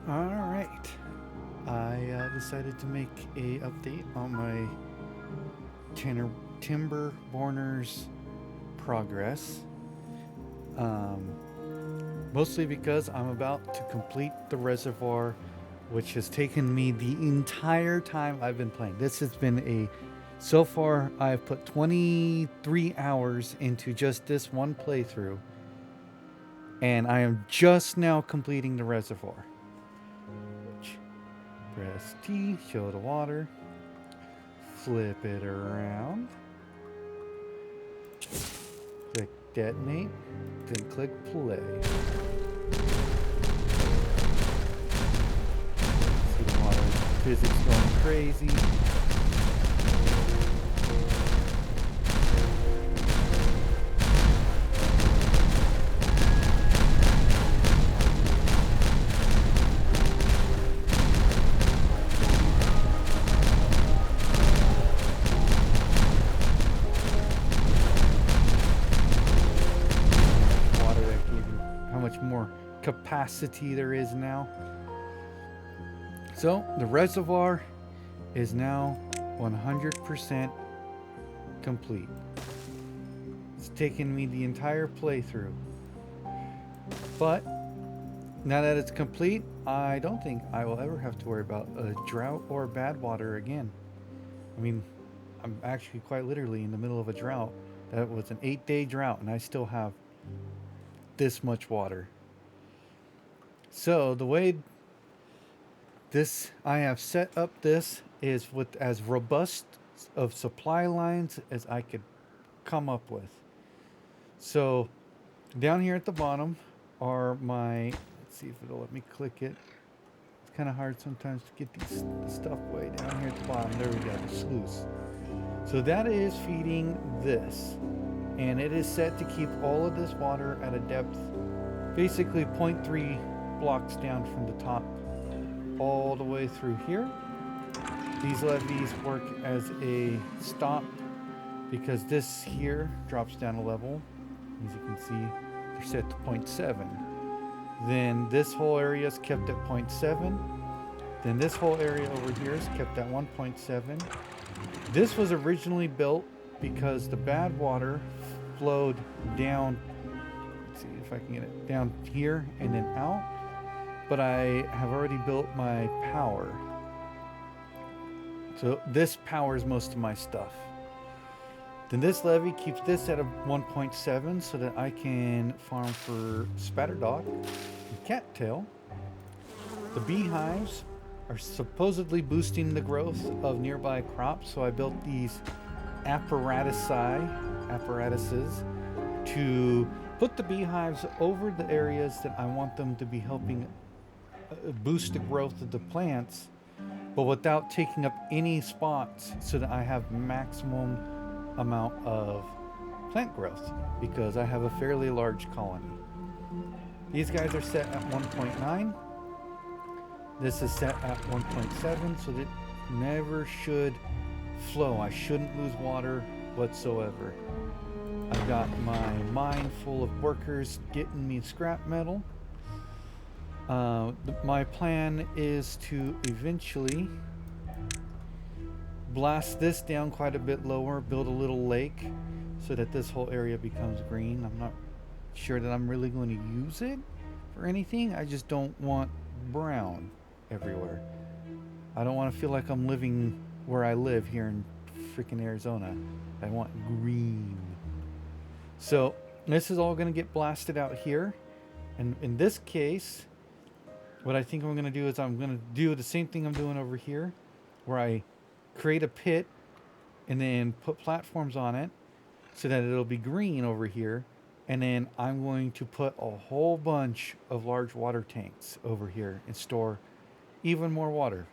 All right. I decided to make a update on my Timberborners progress. Um, Mostly because I'm about to complete the reservoir, which has taken me the entire time I've been playing. This has been so far I've put 23 hours into just this one playthrough, and I am just now completing the reservoir. Press T, show the water, flip it around, click detonate, then click play. See the water physics going crazy. Water that gave you how much more capacity there is now. So the reservoir is now 100% complete. It's taken me the entire playthrough. But now that it's complete, I don't think I will ever have to worry about a drought or bad water again. I mean, I'm actually quite literally in the middle of a drought. That was an 8-day drought, and I still have this much water. So the way this I have set up this is with as robust of supply lines as I could come up with. So down here at the bottom are my, let's see if it'll let me click it. It's kind of hard sometimes to get the stuff way down here at the bottom. There we go, the sluice. So that is feeding this, and it is set to keep all of this water at a depth basically 0.3 blocks down from the top all the way through here. These levees work as a stop because this here drops down a level. As you can see, they're set to 0.7. Then this whole area is kept at 0.7. Then this whole area over here is kept at 1.7. This was originally built because the bad water flowed down. Let's see if I can get it down here and then out. But I have already built my power. So this powers most of my stuff. Then this levee keeps this at a 1.7 so that I can farm for Spatterdog and Cattail. The beehives are supposedly boosting the growth of nearby crops, so I built these apparatuses to put the beehives over the areas that I want them to be helping boost the growth of the plants, but without taking up any spots so that I have maximum amount of plant growth because I have a fairly large colony. These guys are set at 1.9. This is set at 1.7, so that never should flow. I shouldn't lose water whatsoever. I've got my mine full of workers getting me scrap metal. My plan is to eventually blast this down quite a bit lower, build a little lake so that this whole area becomes green. I'm not sure that I'm really going to use it for anything. I just don't want brown everywhere. I don't want to feel like I'm living where I live here in freaking Arizona. I want green. So this is all going to get blasted out here. And in this case, what I think I'm going to do is I'm going to do the same thing I'm doing over here, where I create a pit and then put platforms on it so that it'll be green over here. And then I'm going to put a whole bunch of large water tanks over here and store even more water,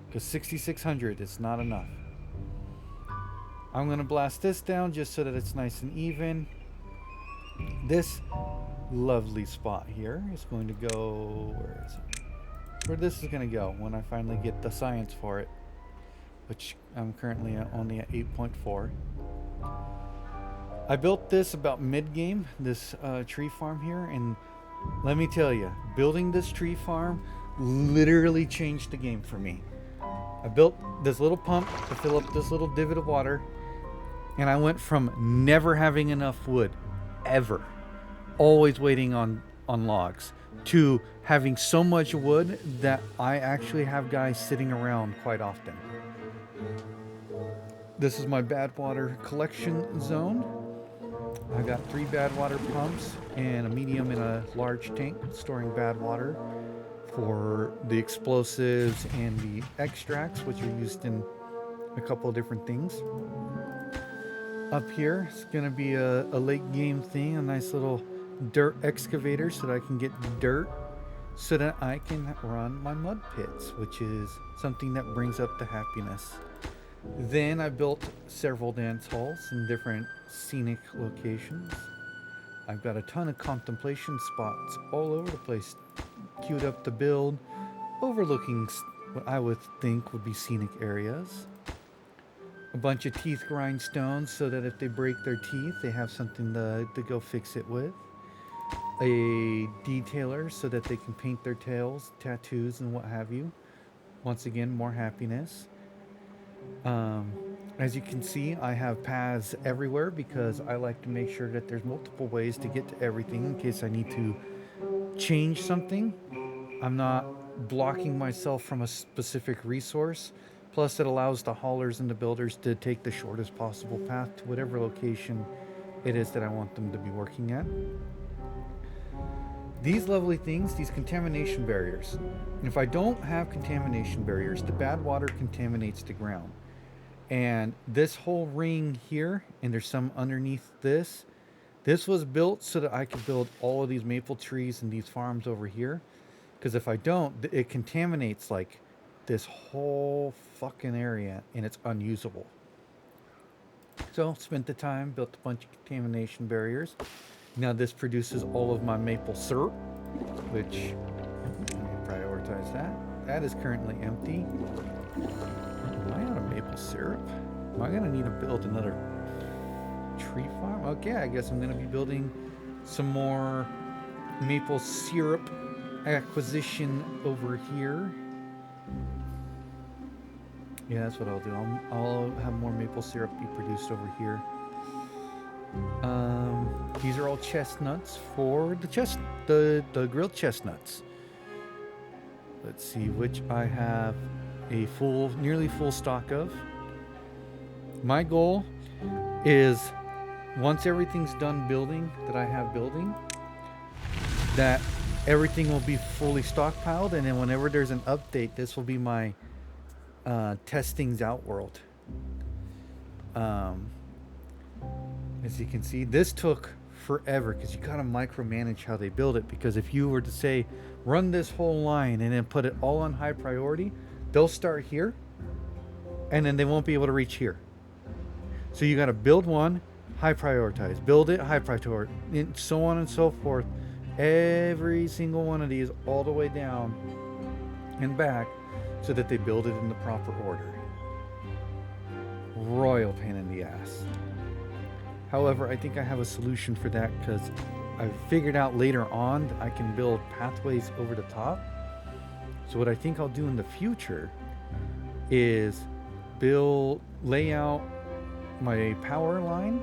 because 6,600 is not enough. I'm going to blast this down just so that it's nice and even. This lovely spot here is going to go, where is it? Where this is going to go when I finally get the science for it, which I'm currently only at 8.4. I built this about mid-game, this tree farm here, and let me tell you, building this tree farm literally changed the game for me. I built this little pump to fill up this little divot of water, and I went from never having enough wood, ever, always waiting on logs, to having so much wood that I actually have guys sitting around quite often. This is my bad water collection zone. I got 3 bad water pumps and a medium and a large tank storing bad water for the explosives and the extracts, which are used in a couple of different things. Up here, it's going to be a late game thing, a nice little dirt excavator so that I can get dirt so that I can run my mud pits, which is something that brings up the happiness. Then I built several dance halls in different scenic locations. I've got a ton of contemplation spots all over the place queued up to build, overlooking what I would think would be scenic areas. A bunch of teeth grindstones so that if they break their teeth, they have something to go fix it with. A detailer so that they can paint their tails, tattoos, and what have you. Once again, more happiness. As you can see, I have paths everywhere because I like to make sure that there's multiple ways to get to everything in case I need to change something. I'm not blocking myself from a specific resource. Plus, it allows the haulers and the builders to take the shortest possible path to whatever location it is that I want them to be working at. These lovely things, these contamination barriers. If I don't have contamination barriers, the bad water contaminates the ground. And this whole ring here, and there's some underneath this was built so that I could build all of these maple trees and these farms over here. Because if I don't, it contaminates like this whole fucking area and it's unusable. So spent the time, built a bunch of contamination barriers. Now this produces all of my maple syrup, which, let me prioritize that. That is currently empty. Am I out of maple syrup? Am I going to need to build another tree farm? Okay, I guess I'm going to be building some more maple syrup acquisition over here. Yeah, that's what I'll do. I'll have more maple syrup be produced over here. These are all chestnuts for the grilled chestnuts. Let's see which I have a nearly full stock of. My goal is once everything's done building that I have building, that everything will be fully stockpiled, and then whenever there's an update, this will be my testings out world. As you can see, this took forever because you gotta micromanage how they build it, because if you were to say run this whole line and then put it all on high priority, they'll start here and then they won't be able to reach here. So you gotta build one, high prioritize, build it, high prioritize, and so on and so forth. Every single one of these all the way down and back so that they build it in the proper order. Royal pain in the ass. However, I think I have a solution for that because I've figured out later on that I can build pathways over the top. So what I think I'll do in the future is lay out my power line,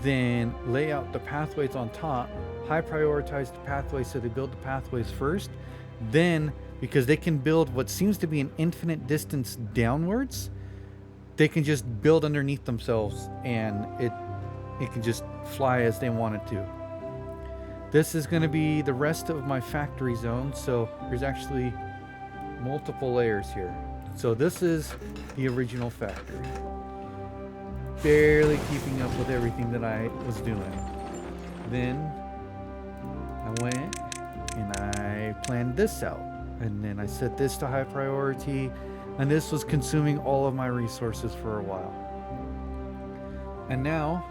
then lay out the pathways on top, high prioritize the pathways so they build the pathways first. Then, because they can build what seems to be an infinite distance downwards, they can just build underneath themselves and it can just fly as they want it to. This is going to be the rest of my factory zone, so there's actually multiple layers here. So this is the original factory. Barely keeping up with everything that I was doing. Then I went and I planned this out. And then I set this to high priority, and this was consuming all of my resources for a while. And now,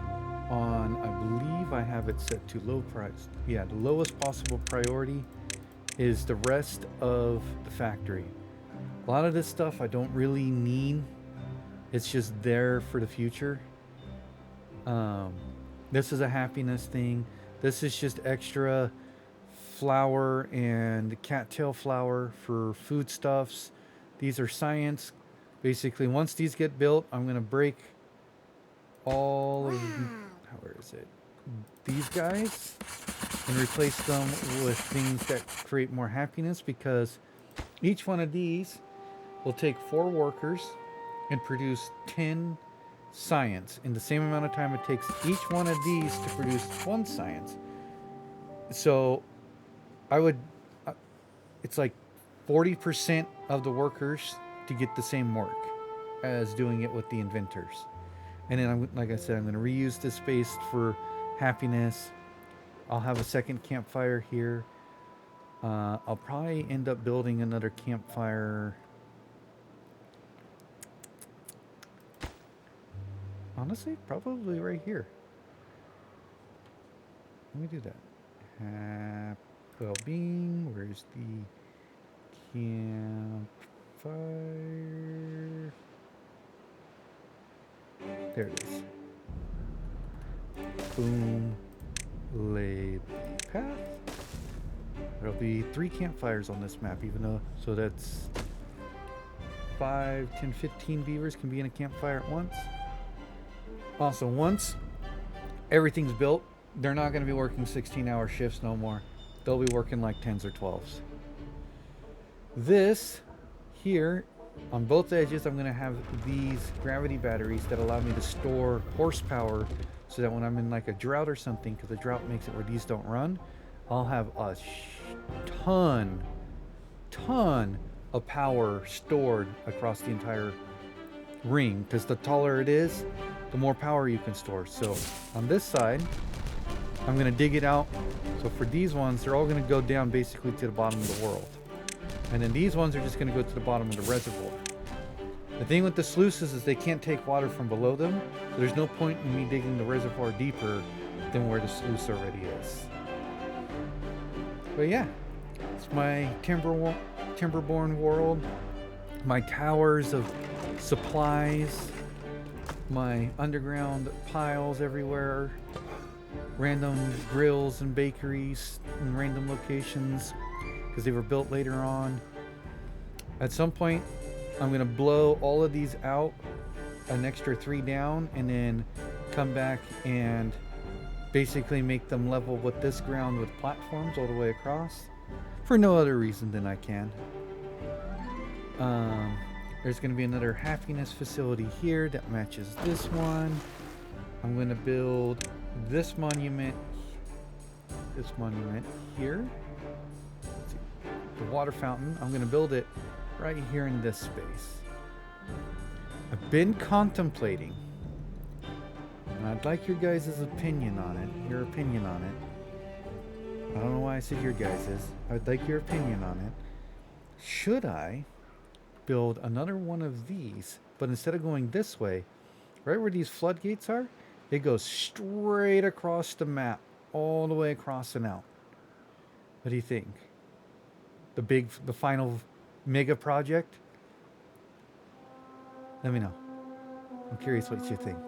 I believe I have it set to low price. Yeah, the lowest possible priority is the rest of the factory. A lot of this stuff I don't really need. It's just there for the future. This is a happiness thing. This is just extra flour and cattail flour for foodstuffs. These are science. Basically, once these get built, I'm going to break all of, where is it? These guys and replace them with things that create more happiness, because each one of these will take 4 workers and produce 10 science in the same amount of time it takes each one of these to produce 1 science. So I would, it's like 40% of the workers to get the same work as doing it with the inventors. And then, like I said, I'm going to reuse this space for happiness. I'll have a second campfire here. I'll probably end up building another campfire. Honestly, probably right here. Let me do that. Well-being. Where's the campfire? There it is. Boom. Lay the path. There'll be 3 campfires on this map, even though, so that's 5, 10, 15 beavers can be in a campfire at once. Also, once everything's built, they're not going to be working 16-hour shifts no more. They'll be working like 10s or 12s. This here, on both edges, I'm going to have these gravity batteries that allow me to store horsepower, so that when I'm in like a drought or something, because the drought makes it where these don't run, I'll have a ton of power stored across the entire ring, because the taller it is, the more power you can store. So on this side, I'm going to dig it out. So for these ones, they're all going to go down basically to the bottom of the world. And then these ones are just going to go to the bottom of the reservoir. The thing with the sluices is they can't take water from below them. So there's no point in me digging the reservoir deeper than where the sluice already is. But yeah, it's my Timberborn world. My towers of supplies. My underground piles everywhere. Random grills and bakeries in random locations, because they were built later on. At some point, I'm going to blow all of these out, an extra 3 down, and then come back and basically make them level with this ground with platforms all the way across, for no other reason than I can. There's going to be another happiness facility here that matches this one. I'm going to build this monument here. Let's see. The water fountain, I'm going to build it right here in this space. I've been contemplating, and I'd like your guys' opinion on it. Your opinion on it. I don't know why I said your guys'. I'd like your opinion on it. Should I build another one of these, but instead of going this way, right where these floodgates are, it goes straight across the map, all the way across and out. What do you think? The final mega project? Let me know. I'm curious what you think.